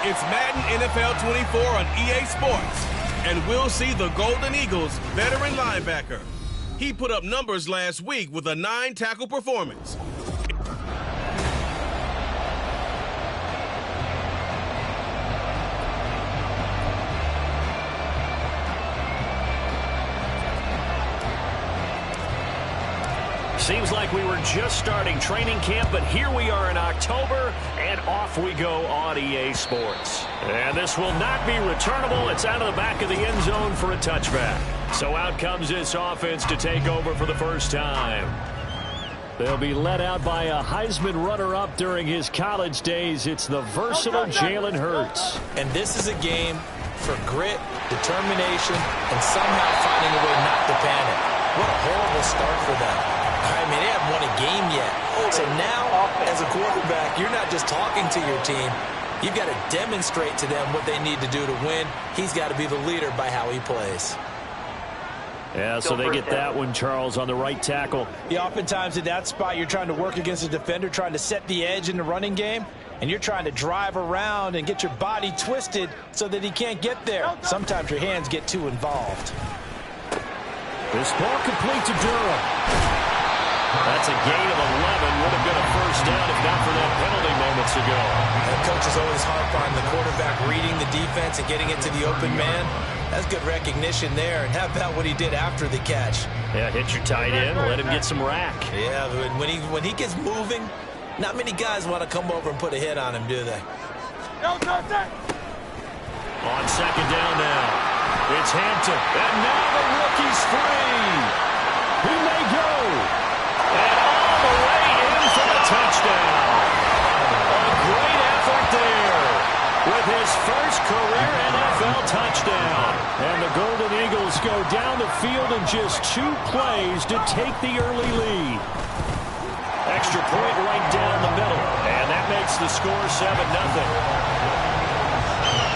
It's Madden NFL 24 on EA Sports, and we'll see the Golden Eagles veteran linebacker. He put up numbers last week with a 9-tackle performance. Seems like we were just starting training camp, but here we are in October, and off we go on EA Sports. And this will not be returnable. It's out of the back of the end zone for a touchback. So out comes this offense to take over for the first time. They'll be led out by a Heisman runner-up during his college days. It's the versatile Jalen Hurts. And this is a game for grit, determination, and somehow finding a way not to panic. What a horrible start for them. I mean, they haven't won a game yet. So now, as a quarterback, you're not just talking to your team. You've got to demonstrate to them what they need to do to win. He's got to be the leader by how he plays. Yeah, so they get that one, Charles, on the right tackle. Yeah, oftentimes in that spot, you're trying to work against a defender, trying to set the edge in the running game, and you're trying to drive around and get your body twisted so that he can't get there. Sometimes your hands get too involved. This ball complete to Durham. That's a gain of 11. Would have been a first down if not for that penalty moments ago. The coaches always harp on the quarterback reading the defense and getting it to the open man. That's good recognition there. And how about what he did after the catch? Yeah, hit your tight end, let him get some rack. Yeah, when he gets moving, not many guys want to come over and put a hit on him, do they? On second down now. It's Hampton. And now the rookie's free. He may go. And all the way in for the touchdown. A great effort there with his first career NFL touchdown. And the Golden Eagles go down the field in just 2 plays to take the early lead. Extra point right down the middle. And that makes the score 7-0.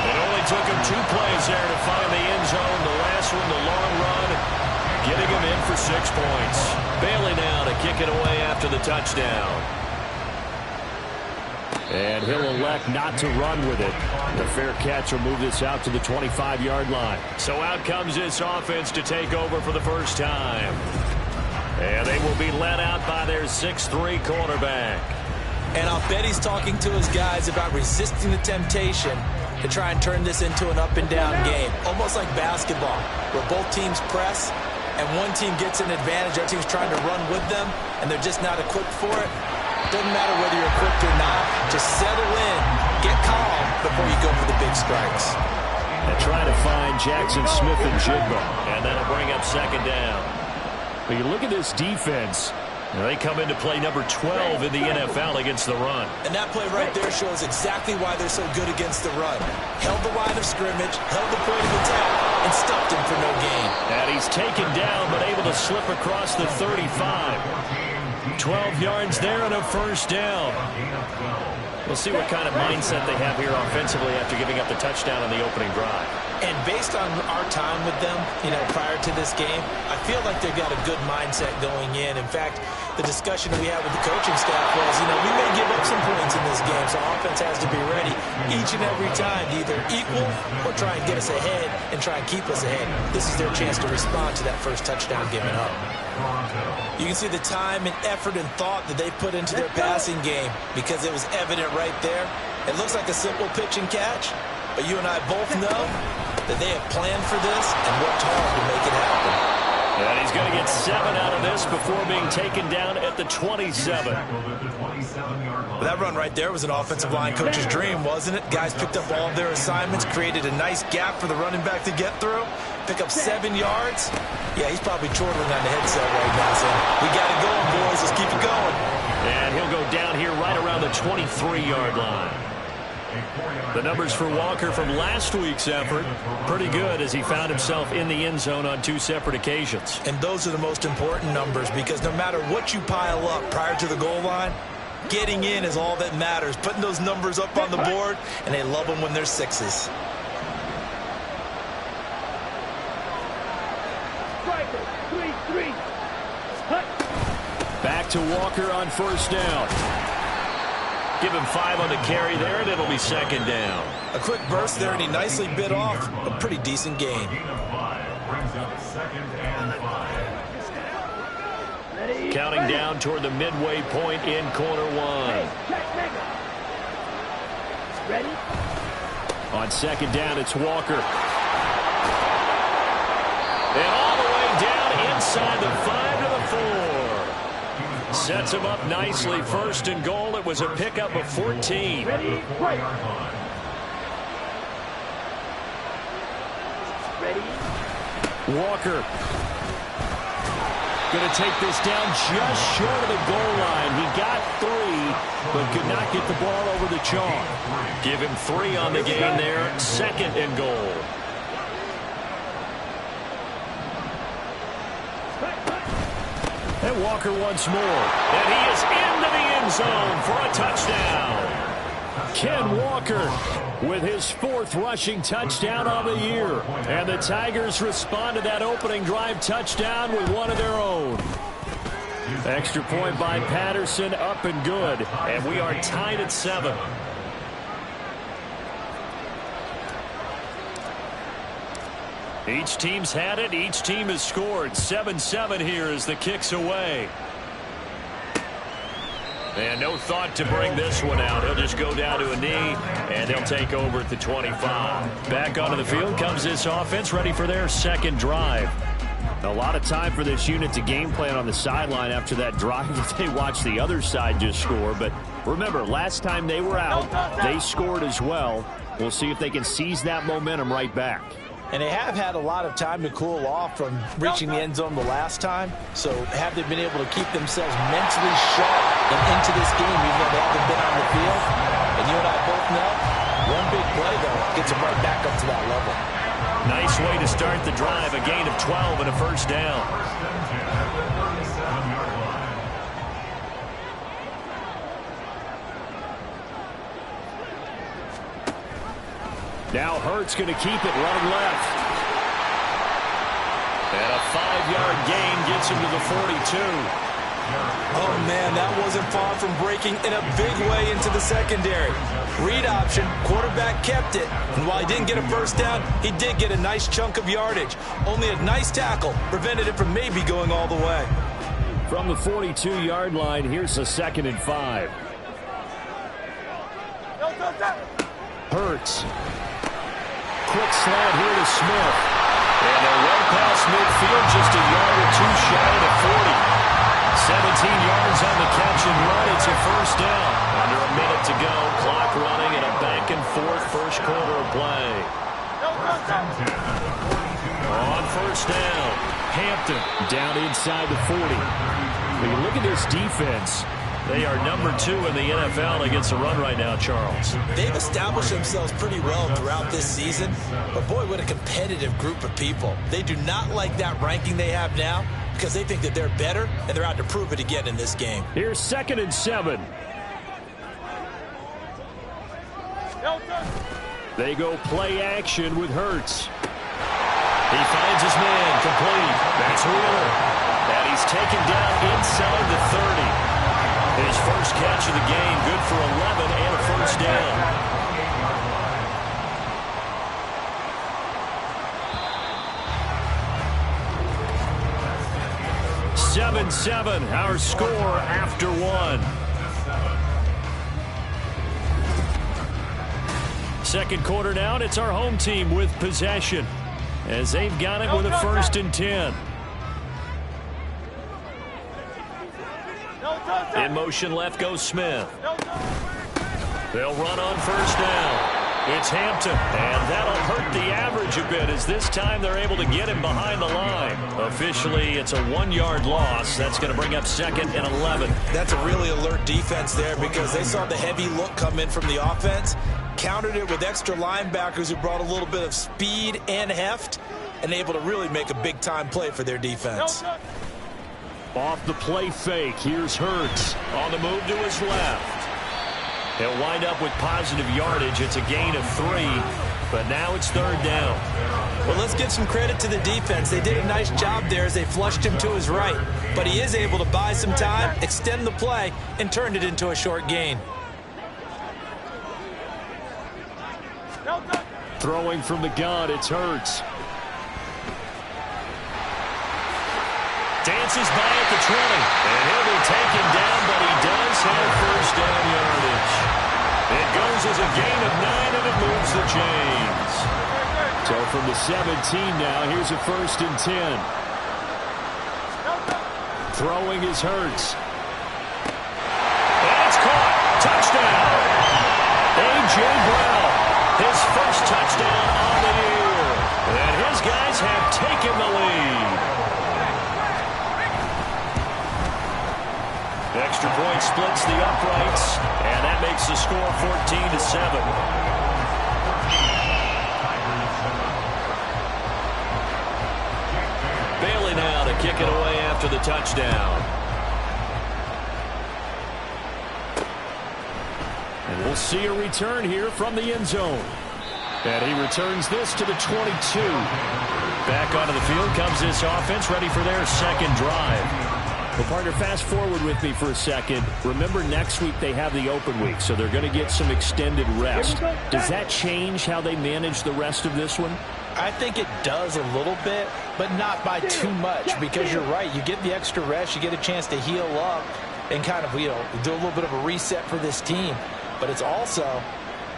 It only took him 2 plays there to find the end zone. The last one, the long run, getting him in for 6 points. Bailey now to kick it away after the touchdown. And he'll elect not to run with it. The fair catch will move this out to the 25-yard line. So out comes this offense to take over for the first time. And they will be led out by their 6'3" quarterback. And I'll bet he's talking to his guys about resisting the temptation to try and turn this into an up-and-down game. Almost like basketball, where both teams press, and one team gets an advantage, other team's trying to run with them, and they're just not equipped for it. Doesn't matter whether you're equipped or not. Just settle in, get calm before you go for the big strikes. And trying to find Jackson Smith and Jigba, and that'll bring up second down. But you look at this defense. They come into play number 12 in the NFL against the run. And that play right there shows exactly why they're so good against the run. Held the line of scrimmage, held the point of attack, and stuffed him for no gain. And he's taken down, but able to slip across the 35. 12 yards there and a first down. We'll see what kind of mindset they have here offensively after giving up the touchdown on the opening drive. And based on our time with them, prior to this game, I feel like they've got a good mindset going in. In fact, the discussion that we had with the coaching staff was, we may give up some points in this game, so offense has to be ready each and every time to either equal or try and get us ahead and try and keep us ahead. This is their chance to respond to that first touchdown given up. You can see the time and effort and thought that they put into their passing game because it was evident right there. It looks like a simple pitch and catch, but you and I both know that they have planned for this and worked hard to make it happen. And he's going to get 7 out of this before being taken down at the 27. That run right there was an offensive line coach's dream, wasn't it? Guys picked up all of their assignments, created a nice gap for the running back to get through, pick up 7 yards. Yeah, he's probably chortling on the headset right now saying, we got it going, boys. Let's keep it going. And he'll go down here right around the 23-yard line. The numbers for Walker from last week's effort, pretty good as he found himself in the end zone on 2 separate occasions. And those are the most important numbers because no matter what you pile up prior to the goal line, getting in is all that matters. Putting those numbers up on the board, and they love them when they're 6s. Back to Walker on first down. Give him 5 on the carry there, and it'll be second down. A quick burst there, and he nicely bit off a pretty decent gain. Counting down toward the midway point in quarter one. Ready? On second down, it's Walker. And all the way down inside the 5 to the 4. Sets him up nicely. First and goal. It was a pickup of 14. Ready? Right. Ready? Walker going to take this down just short of the goal line. He got 3, but could not get the ball over the chalk. Give him 3 on the gain there. Second and goal. And Walker once more. And he is into the end zone for a touchdown. Ken Walker with his 4th rushing touchdown on the year. And the Tigers respond to that opening drive touchdown with one of their own. Extra point by Patterson, up and good. And we are tied at 7. Each team's had it. Each team has scored. 7-7 here as the kick's away. And no thought to bring this one out. He'll just go down to a knee, and they'll take over at the 25. Back onto the field comes this offense, ready for their second drive. A lot of time for this unit to game plan on the sideline after that drive that they watched the other side just score. But remember, last time they were out, they scored as well. We'll see if they can seize that momentum right back. And they have had a lot of time to cool off from reaching the end zone the last time. So have they been able to keep themselves mentally sharp and into this game, even though they haven't been on the field? And you and I both know, one big play, though, gets them right back up to that level. Nice way to start the drive. A gain of 12 and a first down. Now Hurts going to keep it running left. And a 5-yard gain gets him to the 42. Oh, man, that wasn't far from breaking in a big way into the secondary. Read option, quarterback kept it. And while he didn't get a first down, he did get a nice chunk of yardage. Only a nice tackle prevented it from maybe going all the way. From the 42-yard line, here's a 2nd and 5. Hurts. Quick slant here to Smith. And they're well past midfield, just a yard or 2 shy of the 40. 17 yards on the catch and run. It's a first down. Under a minute to go. Clock running and a back and forth first quarter of play. On first down, Hampton down inside the 40. When you look at this defense, they are number 2 in the NFL against the run right now, Charles. They've established themselves pretty well throughout this season, but boy, what a competitive group of people. They do not like that ranking they have now because they think that they're better, and they're out to prove it again in this game. Here's 2nd and 7. They go play action with Hurts. He finds his man, complete. That's Wheeler. And he's taken down inside the 30. His first catch of the game, good for 11 and a first down. 7-7, our score after 1. Second quarter now, and it's our home team with possession as they've got it with a 1st and 10. In motion left goes Smith. They'll run on first down. It's Hampton, and that'll hurt the average a bit as this time they're able to get him behind the line. Officially, it's a 1-yard loss. That's going to bring up 2nd and 11. That's a really alert defense there because they saw the heavy look come in from the offense, countered it with extra linebackers who brought a little bit of speed and heft, and able to really make a big-time play for their defense. Off the play fake, here's Hurts. On the move to his left. He'll wind up with positive yardage. It's a gain of 3, but now it's 3rd down. Well, let's give some credit to the defense. They did a nice job there as they flushed him to his right. But he is able to buy some time, extend the play, and turned it into a short gain. Throwing from the gun, it's Hurts. Dances by at the 20. And he'll be taken down, but he does have first down yardage. It goes as a gain of 9, and it moves the chains. So from the 17 now, here's a 1st and 10. Throwing is Hurts. And it's caught. Touchdown. A.J. Brown, his first touchdown on the year. And his guys have taken the lead. Extra point splits the uprights, and that makes the score 14-7. Bailey now to kick it away after the touchdown. And we'll see a return here from the end zone. And he returns this to the 22. Back onto the field comes this offense, ready for their second drive. Well, partner, fast forward with me for a second. Remember, next week they have the open week, so they're going to get some extended rest. Does that change how they manage the rest of this one? I think it does a little bit, but not by too much, because you're right. You get the extra rest, you get a chance to heal up and kind of, do a little bit of a reset for this team. But it's also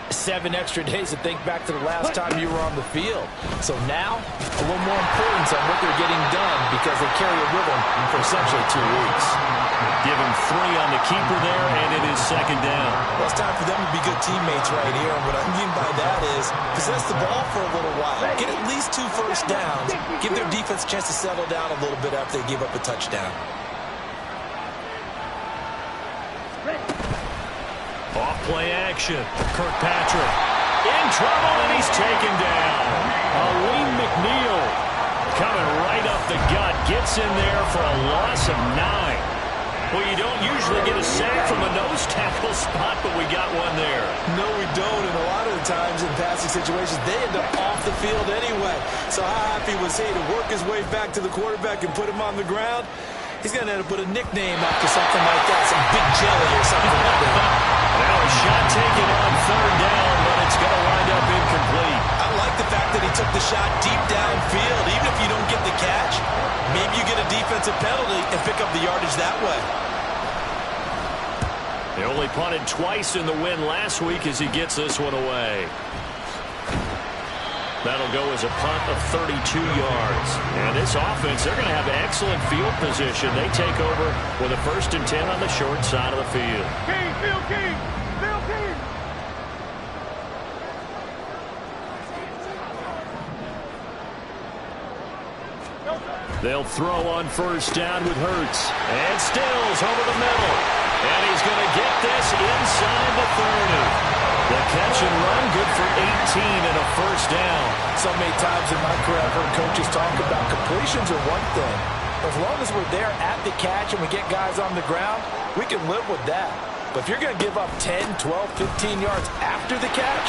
7 extra days to think back to the last time you were on the field. So now, a little more importance on what they're getting done because they carry it with them for essentially 2 weeks. Give him 3 on the keeper there, and it is second down. Well, it's time for them to be good teammates right here. And what I mean by that is possess the ball for a little while. Get at least 2 first downs. Give their defense a chance to settle down a little bit after they give up a touchdown. Off-play action. Kirkpatrick in trouble, and he's taken down. Aleem McNeil coming right up the gut. Gets in there for a loss of 9. Well, you don't usually get a sack from a nose tackle spot, but we got one there. No, we don't, and a lot of the times in passing situations, they end up off the field anyway. So how happy was he to work his way back to the quarterback and put him on the ground? He's going to end up with a nickname after something like that, some Big Jelly or something like that. Now a shot taken on 3rd down, but it's going to wind up incomplete. I like the fact that he took the shot deep downfield. Even if you don't get the catch, maybe you get a defensive penalty and pick up the yardage that way. They only punted twice in the win last week as he gets this one away. That'll go as a punt of 32 yards. And this offense, they're going to have excellent field position. They take over with a 1st and 10 on the short side of the field. King, Phil King, Phil King. They'll throw on 1st down with Hurts. And Stills over the middle. And he's going to get this inside the 30. The catch and run, good for 18 and a 1st down. So many times in my career I've heard coaches talk about completions are one thing. As long as we're there at the catch and we get guys on the ground, we can live with that. But if you're going to give up 10, 12, 15 yards after the catch,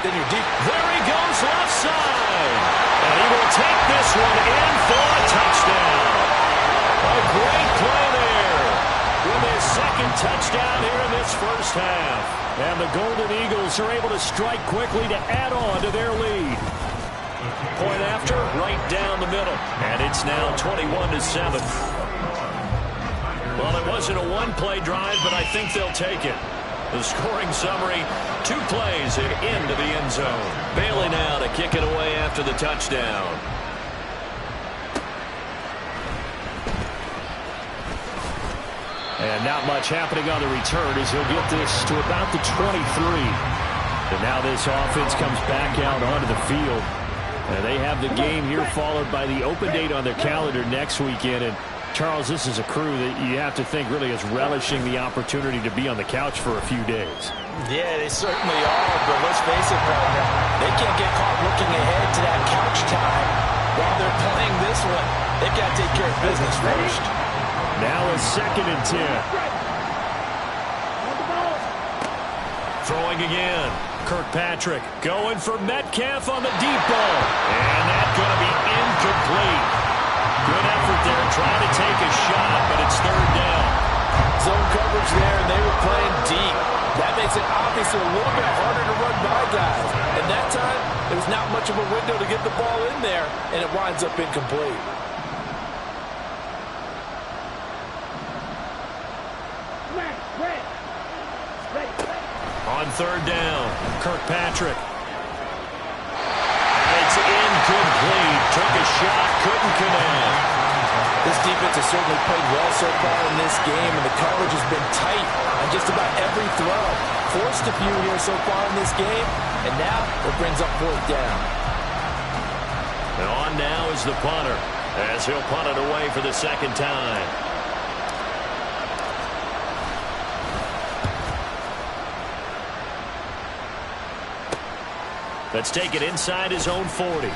then you're deep. There he goes left side. And he will take this one in for a touchdown. A great play there. With his 2nd touchdown here in this 1st half. And the Golden Eagles are able to strike quickly to add on to their lead. Point after, right down the middle. And it's now 21-7. Well, it wasn't a one-play drive, but I think they'll take it. The scoring summary, 2 plays and into the end zone. Bailey now to kick it away after the touchdown. And not much happening on the return as he'll get this to about the 23. And now this offense comes back out onto the field. And they have the game here followed by the open date on their calendar next weekend. And Charles, this is a crew that you have to think really is relishing the opportunity to be on the couch for a few days. Yeah, they certainly are, but let's face it, partner. They can't get caught looking ahead to that couch time while they're playing this one. They've got to take care of business first. Now a 2nd and 10. Throwing again. Kirkpatrick going for Metcalf on the deep ball. And that's going to be incomplete. Good effort there trying to take a shot, but it's 3rd down. Zone coverage there, and they were playing deep. That makes it obviously a little bit harder to run by guys. And that time, it was was not much of a window to get the ball in there, and it winds up incomplete. On third down, Kirkpatrick. And it's incomplete. Took a shot, couldn't connect. This defense has certainly played well so far in this game, and the coverage has been tight on just about every throw. Forced a few here so far in this game, and now it brings up fourth down. And on now is the punter, as he'll punt it away for the second time. Let's take it inside his own 40.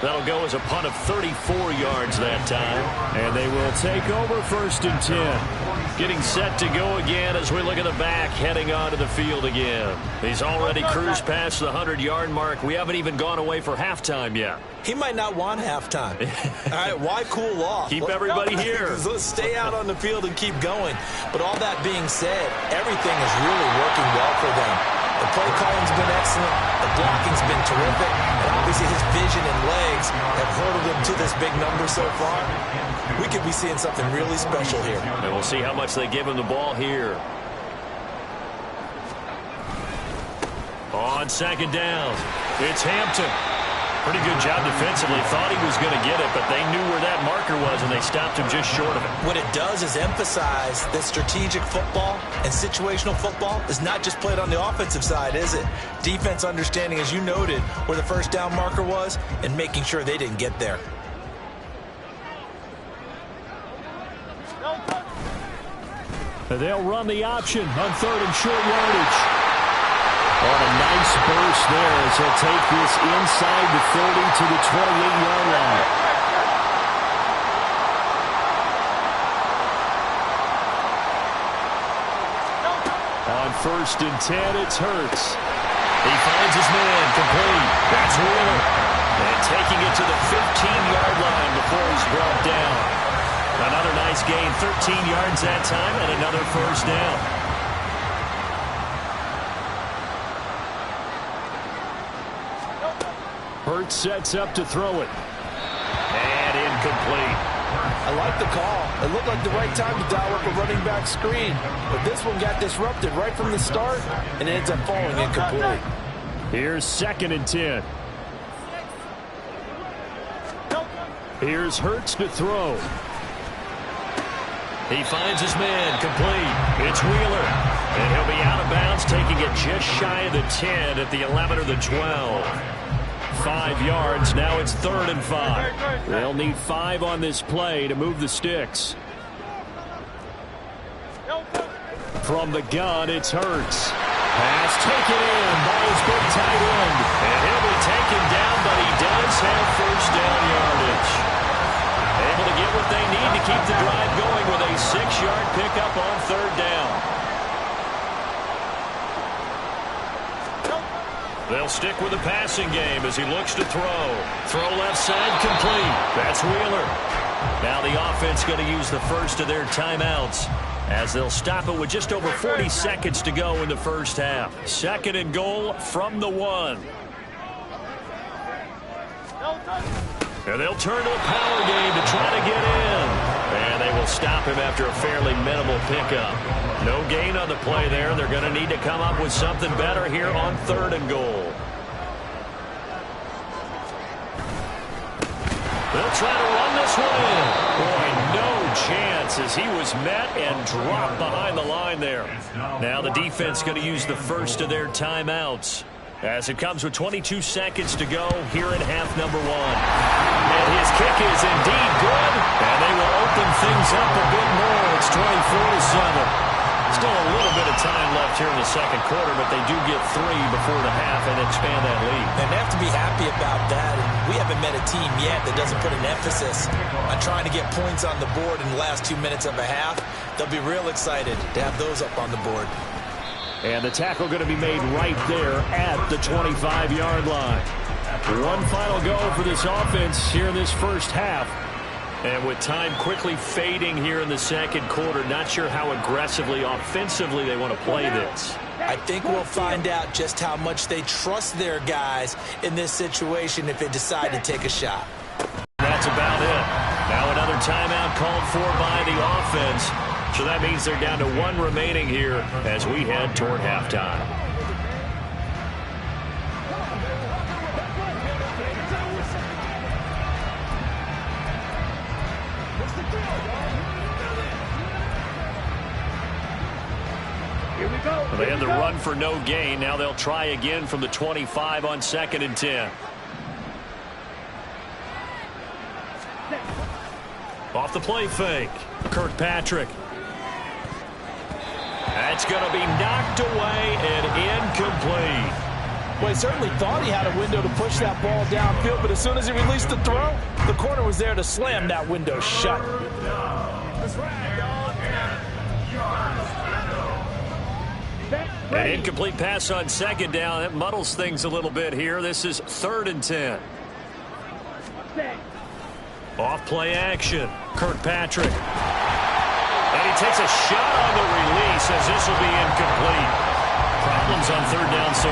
That'll go as a punt of 34 yards that time. And they will take over first and 10. Getting set to go again as we look at the back heading onto the field again. He's already cruised past the 100-yard mark. We haven't even gone away for halftime yet. He might not want halftime. All right, why cool off? Keep everybody here. Let's stay out on the field and keep going. But all that being said, everything is really working well for them. The play calling's been excellent. The blocking's been terrific. And obviously his vision and legs have hurdled him to this big number so far. We could be seeing something really special here. And we'll see how much they give him the ball here. On second down, it's Hampton. Pretty good job defensively. Thought he was going to get it, but they knew where that marker was, and they stopped him just short of it. What it does is emphasize that strategic football and situational football is not just played on the offensive side, is it? Defense understanding, as you noted, where the first down marker was and making sure they didn't get there. They'll run the option on third and short yardage. On a nice burst there as he'll take this inside the 30 to the 28-yard line. On first and 10, it's Hurts. He finds his man, complete. That's Wheeler. And taking it to the 15-yard line before he's brought down. Another nice gain, 13 yards that time, and another first down. Hurts sets up to throw it. And incomplete. I like the call. It looked like the right time to dial up a running back screen. But this one got disrupted right from the start, and it ends up falling incomplete. Here's second and 10. Here's Hurts to throw. He finds his man, complete. It's Wheeler. And he'll be out of bounds, taking it just shy of the 10 at the 11 or the 12. 5 yards. Now it's third and 5. They'll need 5 on this play to move the sticks. From the gun, it's Hurts. Pass taken in by his big tight end. And he'll be taken down, but he does have first down yardage. Able to get what they need to keep the drive going with a 6-yard pickup on third down. They'll stick with the passing game as he looks to throw. Throw left side, complete. That's Wheeler. Now the offense going to use the first of their timeouts as they'll stop it with just over 40 seconds to go in the first half. Second and goal from the 1. And they'll turn to the power game to try to get in. And they will stop him after a fairly minimal pickup. No gain on the play there. They're going to need to come up with something better here on third and goal. They'll try to run this one in. Boy, no chance as he was met and dropped behind the line there. Now the defense going to use the first of their timeouts as it comes with 22 seconds to go here in half number 1. And his kick is indeed good, and they will open things up a bit more. It's 24-7. Still a little bit of time left here in the second quarter, but they do get 3 before the half and expand that lead. And they have to be happy about that. And we haven't met a team yet that doesn't put an emphasis on trying to get points on the board in the last 2 minutes of a half. They'll be real excited to have those up on the board. And the tackle going to be made right there at the 25-yard line. One final go for this offense here in this first half. And with time quickly fading here in the second quarter, not sure how aggressively, offensively they want to play this. I think we'll find out just how much they trust their guys in this situation if they decide to take a shot. That's about it. Now another timeout called for by the offense. So that means they're down to 1 remaining here as we head toward halftime. They had the run for no gain. Now they'll try again from the 25 on 2nd and 10. Off the play fake. Kirkpatrick. That's going to be knocked away and incomplete. Well, he certainly thought he had a window to push that ball downfield, but as soon as he released the throw, the corner was there to slam that window shut. An incomplete pass on 2nd down. That muddles things a little bit here. This is 3rd and 10. Off play action. Kirkpatrick. And he takes a shot on the release as this will be incomplete. Problems on 3rd down so far.